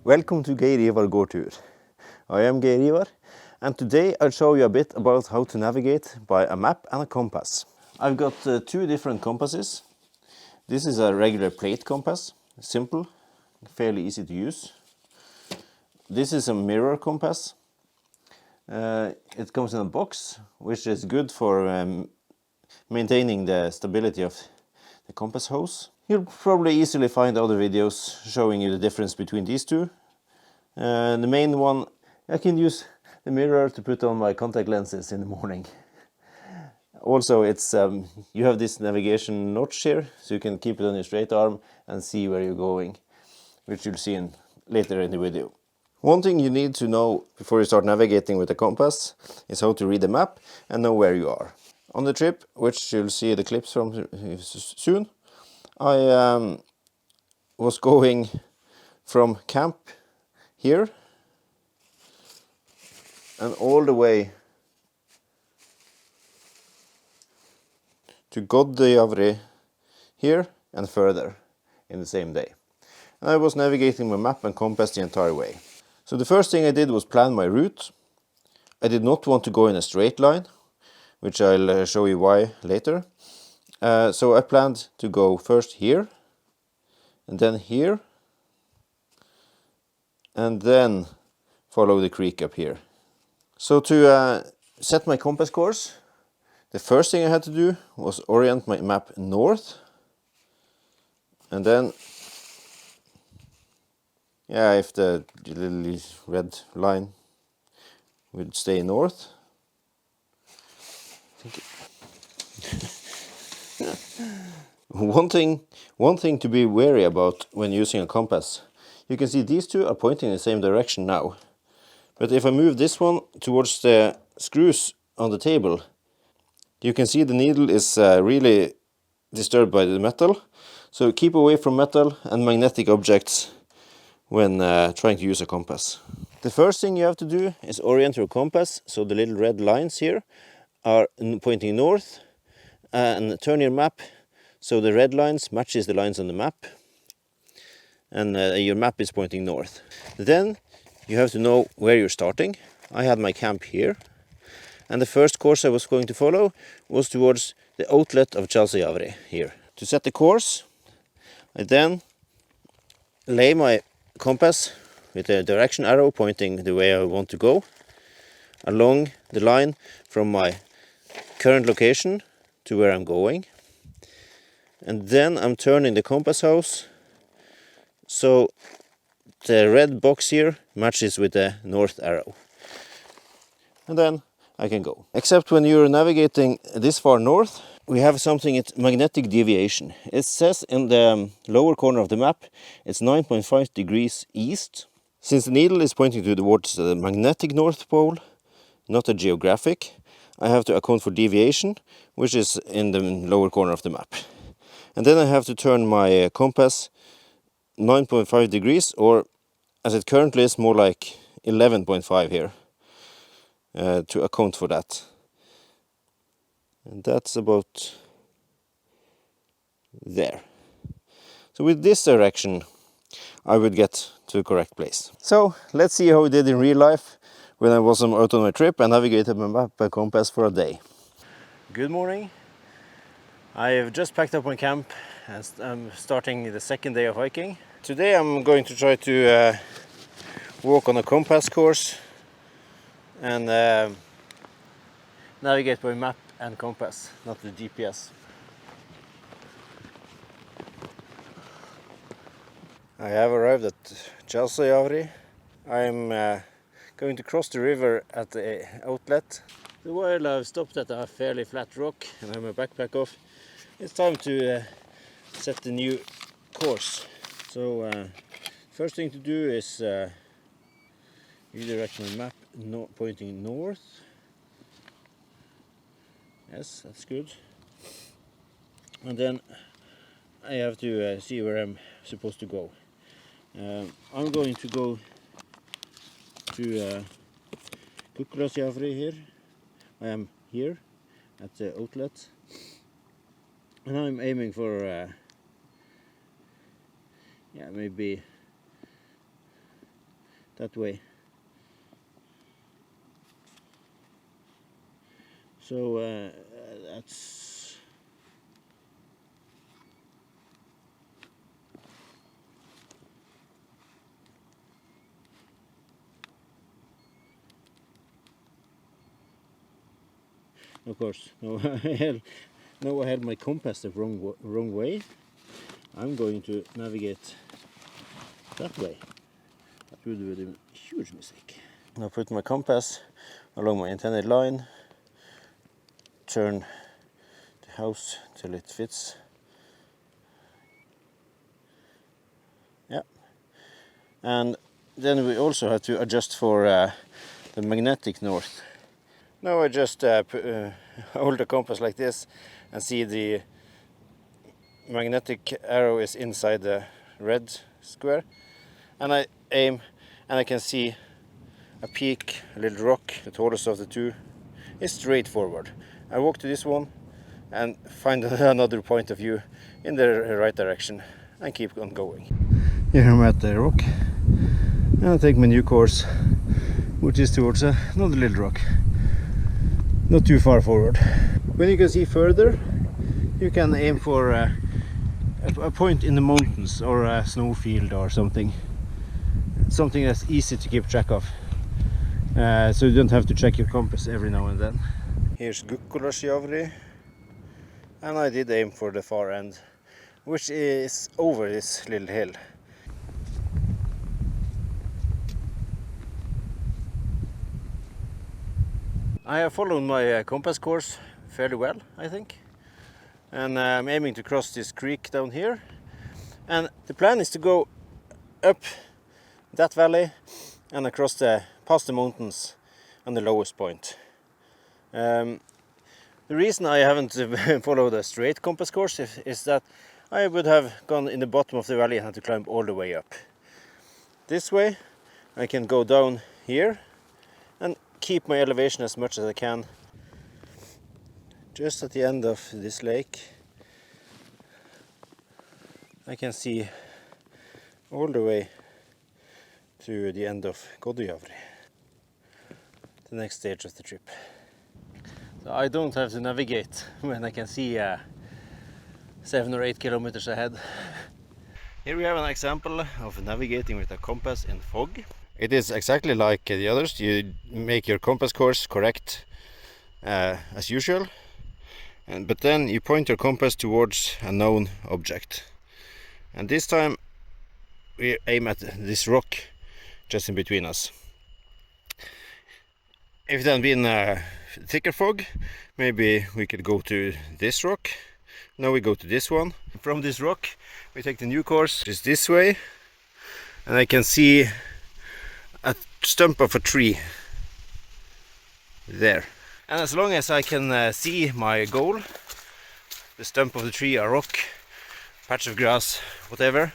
Welcome to Geir Ivar gårdtur. I am Geir Ivar, and today I'll show you a bit about how to navigate by a map and a compass. I've got two different compasses. This is a regular plate compass, simple, fairly easy to use. This is a mirror compass. It comes in a box, which is good for maintaining the stability of the compass hose. You'll probably easily find other videos showing you the difference between these two. The main one, I can use the mirror to put on my contact lenses in the morning. Also, it's you have this navigation notch here, so you can keep it on your straight arm and see where you're going, which you'll see later in the video. One thing you need to know before you start navigating with a compass is how to read the map and know where you are. On the trip, which you'll see the clips from soon, I was going from camp here and all the way to Goddeavri here and further in the same day. And I was navigating my map and compass the entire way. So the first thing I did was plan my route. I did not want to go in a straight line, which I'll show you why later. So I planned to go first here, and then here, and then follow the creek up here. So to set my compass course, the first thing I had to do was orient my map north, and then, yeah, if the little red line would stay north. One thing to be wary about when using a compass. You can see these two are pointing in the same direction now. But if I move this one towards the screws on the table, you can see the needle is really disturbed by the metal. So keep away from metal and magnetic objects when trying to use a compass. The first thing you have to do is orient your compass so the little red lines here are pointing north, and turn your map so the red lines matches the lines on the map, and your map is pointing north. Then you have to know where you're starting. I had my camp here, and the first course I was going to follow was towards the outlet of Baalsrud here. To set the course, I then lay my compass with a direction arrow pointing the way I want to go along the line from my current location to where I'm going, and then I'm turning the compass hose so the red box here matches with the north arrow, and then I can go. Except when you're navigating this far north, we have something, it's magnetic deviation. It says in the lower corner of the map it's 9.5 degrees east. Since the needle is pointing towards the magnetic north pole, not a geographic, I have to account for deviation, which is in the lower corner of the map. And then I have to turn my compass 9.5 degrees, or as it currently is, more like 11.5 here, to account for that. And that's about there. So with this direction, I would get to the correct place. So let's see how I did in real life when I was out on my trip and navigated my map and compass for a day. Good morning. I have just packed up my camp and I'm starting the second day of hiking. Today I'm going to try to walk on a compass course and navigate by map and compass, not the GPS. I have arrived at Baalsrud. I'm going to cross the river at the outlet. So while I've stopped at a fairly flat rock and I have my backpack off, it's time to set the new course. So first thing to do is redirect my map pointing north. Yes, that's good. And then I have to see where I'm supposed to go. I'm going to go to Baalsrud here. I am here at the outlet, and I'm aiming for maybe that way. So that's of course now I had my compass the wrong way. I'm going to navigate that way. That would be a huge mistake. Now put my compass along my intended line, turn the house till it fits. Yeah, and then we also have to adjust for the magnetic north. Now I just hold the compass like this and see the magnetic arrow is inside the red square, and I aim and I can see a peak, a little rock. The tallest of the two is straight forward. I walk to this one and find another point of view in the right direction and keep on going. Here I'm at the rock and I take my new course, which is towards another little rock, not too far forward. When you can see further, you can aim for a point in the mountains or a snowfield or something that's easy to keep track of, so you don't have to check your compass every now and then. Here's Gukkulasjavri, and I did aim for the far end, which is over this little hill. I have followed my compass course fairly well, I think, and I'm aiming to cross this creek down here, and the plan is to go up that valley and across past the mountains on the lowest point. The reason I haven't followed a straight compass course is that I would have gone in the bottom of the valley and had to climb all the way up. This way I can go down here and keep my elevation as much as I can. Just at the end of this lake I can see all the way to the end of Goddujavri, the next stage of the trip. So I don't have to navigate when I can see 7 or 8 kilometers ahead. Here we have an example of navigating with a compass in fog. It is exactly like the others. You make your compass course correct as usual, but then you point your compass towards a known object. And this time we aim at this rock just in between us. If it had been thicker fog, maybe we could go to this rock. Now we go to this one. From this rock we take the new course, which is this way, and I can see a stump of a tree there. And as long as I can see my goal, the stump of the tree, a rock, patch of grass, whatever,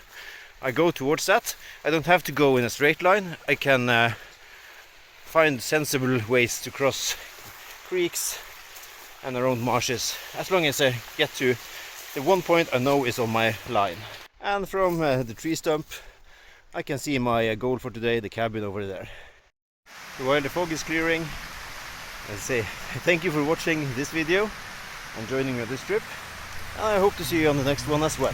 I go towards that. I don't have to go in a straight line. I can find sensible ways to cross creeks and around marshes, as long as I get to the one point I know is on my line. And from the tree stump I can see my goal for today, the cabin over there. So while the fog is clearing, I say thank you for watching this video and joining me on this trip, and I hope to see you on the next one as well.